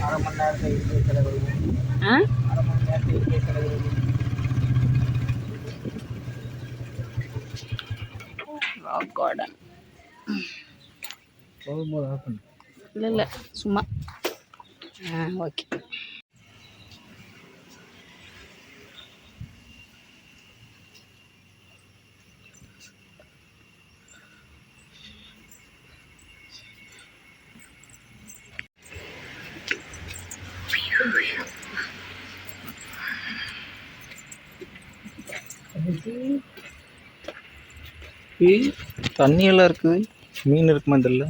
அரை மணி நேரத்தை இங்கே செலவிடுவோம். அரை மணி நேரத்தை இங்கே செலவிடுவோம். ராக் கார்டன் போகும்போது ஆஃப் பண்ணு. இல்லை சும்மா ஓகே. தண்ணியெல்லாம் இருக்குது, மீன் இருக்குமா தெரியல.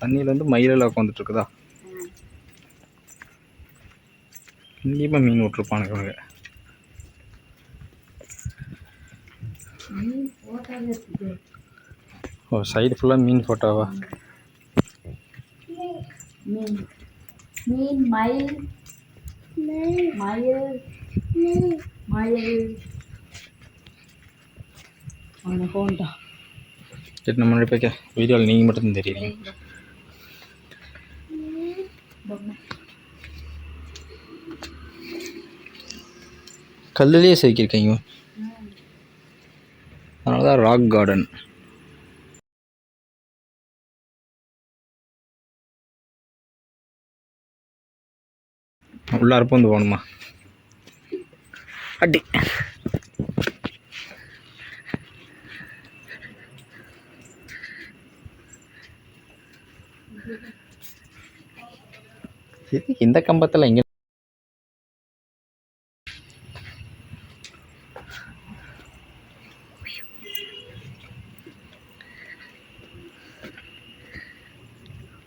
தண்ணியில் வந்து மயிலெல்லாம் உட்காந்துட்டு இருக்குதா. இங்கேயுமா மீன் விட்டுருப்பானுங்க. ஓ, சைடு ஃபுல்லாக மீன் ஃபோட்டோவா? மீன் மயில் மயில் மயில் அவனை போன்டா. சரி, நம்ம முன்னாடி போய்க்க. வீடியோவில் நீங்கள் மட்டும் தெரியுறீங்க. கல்லுலேயே செதுக்கியிருக்கீங்க, அதனால தான் ராக் கார்டன். உள்ளார வந்து போகணுமா? அடி இந்த கம்பத்தில் இங்கே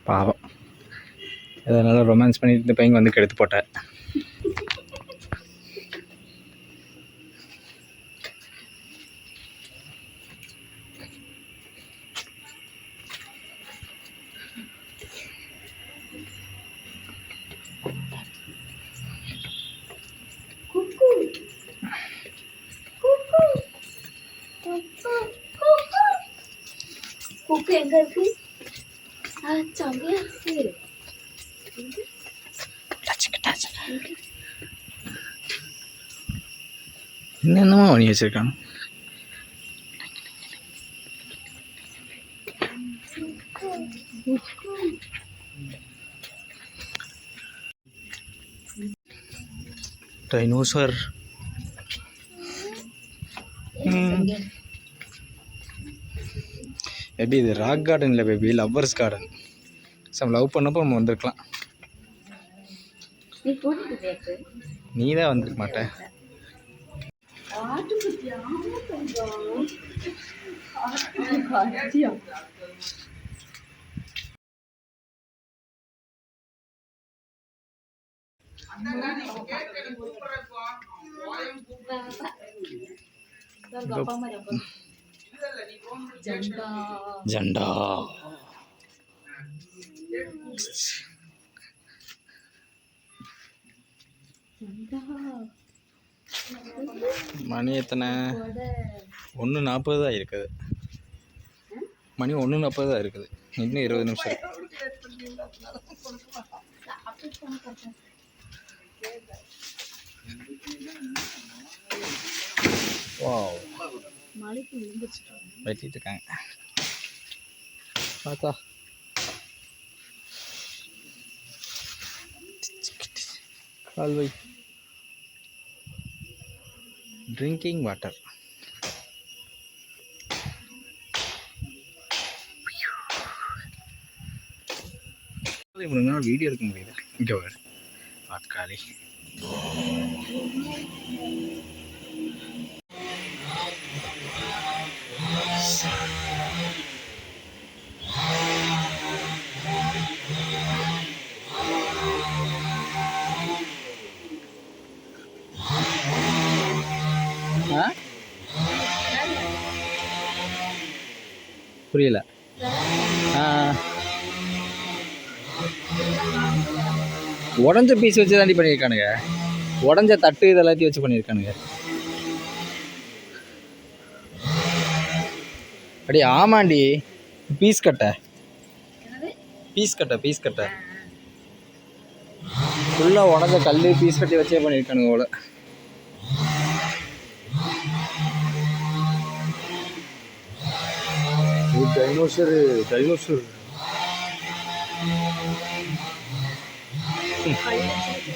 பாவம், அதனால ரொமான்ஸ் பண்ணிட்டு இந்த பையன் வந்து கெடுத்து போட்டேன். குக்கு எங்க இருக்கு? அங்கேயா இருக்கு. என்னென்னமோ பண்ணி வச்சிருக்காங்க. டைனோசர். மேபி இது ராக் கார்டன் இல்லை baby, lovers garden. Some love பண்ணப்போ நம்ம வந்திருக்கலாம். நீ தான் வந்திருக்க மாட்டேன். ஜண்டா மணி எத்தனை? 1:40 தான் இருக்குது. மணி 1:40 தான் இருக்குது. இன்னும் 20 நிமிஷம் இருக்கு. வாவ், வெட்டிட்டு இருக்காங்க பார்த்தா. கால்வை ட்ரிங்கிங் வாட்டர். இவனுங்களால வீடியோ எடுக்க முடியுது. இங்கே வர ஆட்காலி. புரியல. உடஞ்ச பீஸ் வச்சு தாண்டி பண்ணியிருக்கானுங்க. உடஞ்ச தட்டு இது எல்லாத்தையும் வச்சு பண்ணியிருக்கானுங்க. அடி ஆமாண்டி, பீஸ் கட்டை பீஸ் கட்டை ஃபுல்லாக உடஞ்ச கல் பீஸ் கட்டி வச்சே பண்ணியிருக்கானுங்க போல. டைனோசர்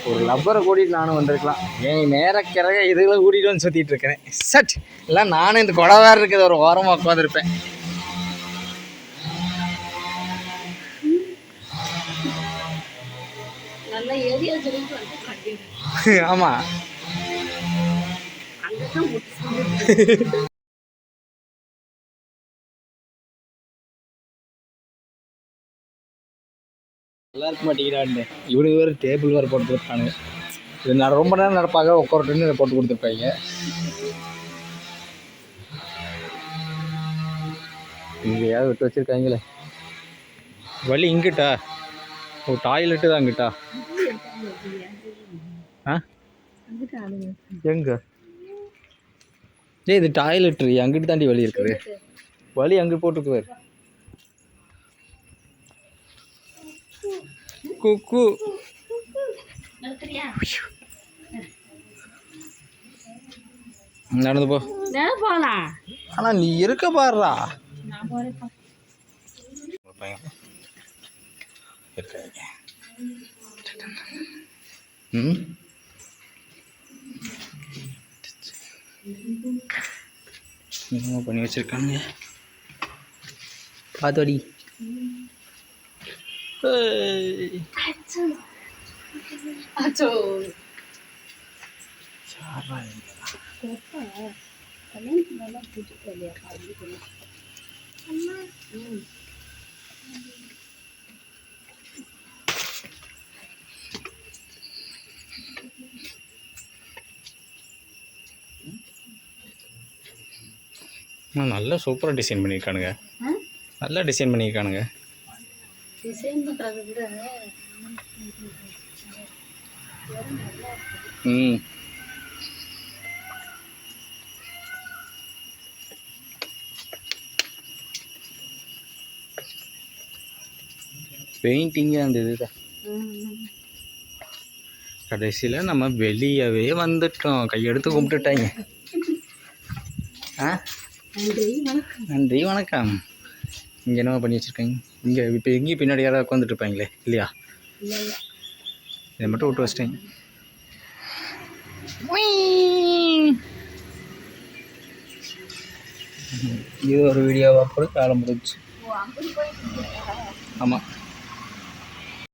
ஒரு லப்பரை கூட்டிகிட்டு நானும் வந்திருக்கலாம். ஏன் நேரக்கிறக இதுகளை கூட்டிகிட்டு வந்து சுற்றிட்டு இருக்கிறேன். சட் இல்லை நானும் இந்த கொடை வேறு இருக்குது ஒரு ஓரமாக உட்காந்துருப்பேன். ஆமாம் நல்லா இருக்க மாட்டேங்கிறான்னு இவனுக்கு வேறு டேபிள் வேறு போட்டு கொடுத்தானுங்க. இது நான் ரொம்ப நேரம் நடப்பாக உட்காரட்டுன்னு போட்டு கொடுத்துருப்பாங்க. இங்கேயாவது விட்டு வச்சுருக்காங்களே. வழி இங்கிட்டா? ஓ டாய்லெட்டு தான் அங்கிட்டா? ஆ எங்க இது டாய்லெட்ரு அங்கிட்டு தாண்டி வழி இருக்குது. வழி அங்கே போட்டுக்குவார். குக்கு நடந்து போ போகலாம். ஆனா நீ இருக்க பாருடா. என்னமோ பண்ணி வச்சிருக்கானுங்க பாத்தோடி. நல்லா சூப்பராக டிசைன் பண்ணியிருக்கானுங்க. நல்லா டிசைன் பண்ணியிருக்கானுங்க. ம் பெயிண்டிங்கே அந்த இதுதான். கடைசியில் நம்ம வெளியவே வந்துட்டோம். கையெடுத்து கும்பிட்டுட்டாங்க. ஆ நன்றி வணக்கம். இங்கே என்னவா பண்ணி வச்சுருக்காங்க? இங்கே இப்போ எங்கேயும் பின்னாடி யாராவது உட்காந்துட்டு இருப்பாங்களே இல்லையா? இதை மட்டும் விட்டு வச்சிட்டேன். இது ஒரு வீடியோவாக போய் காலம் முடிஞ்சு. ஆமாம்.